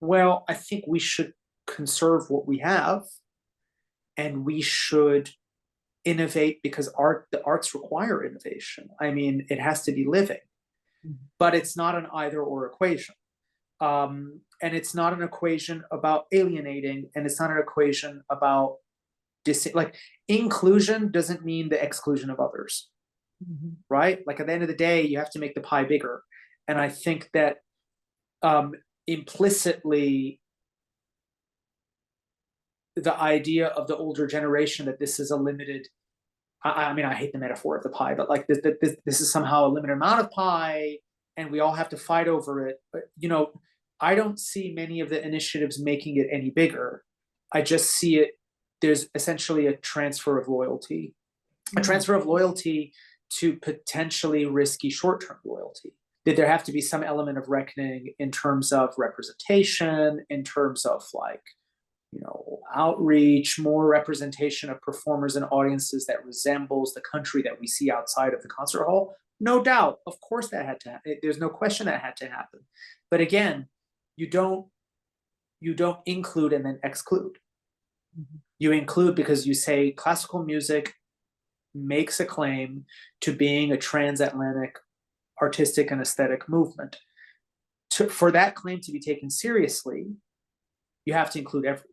Well, I think we should conserve what we have, and we should innovate because the arts require innovation. I mean, it has to be living, but it's not an either or equation. And it's not an equation about alienating, and it's not an equation about like inclusion doesn't mean the exclusion of others, right? Like at the end of the day, you have to make the pie bigger. And I think that implicitly the idea of the older generation that this is a limited, I mean, I hate the metaphor of the pie, but like this is somehow a limited amount of pie and we all have to fight over it. But, you know, I don't see many of the initiatives making it any bigger. I just see it, there's essentially a transfer of loyalty, a transfer of loyalty to potentially risky short-term loyalty. Did there have to be some element of reckoning in terms of representation, in terms of like, you know, outreach, more representation of performers and audiences that resembles the country that we see outside of the concert hall? No doubt, of course that had to happen. There's no question that had to happen. But again, you don't include and then exclude. You include because you say classical music makes a claim to being a transatlantic artistic and aesthetic movement. For that claim to be taken seriously, you have to include everyone.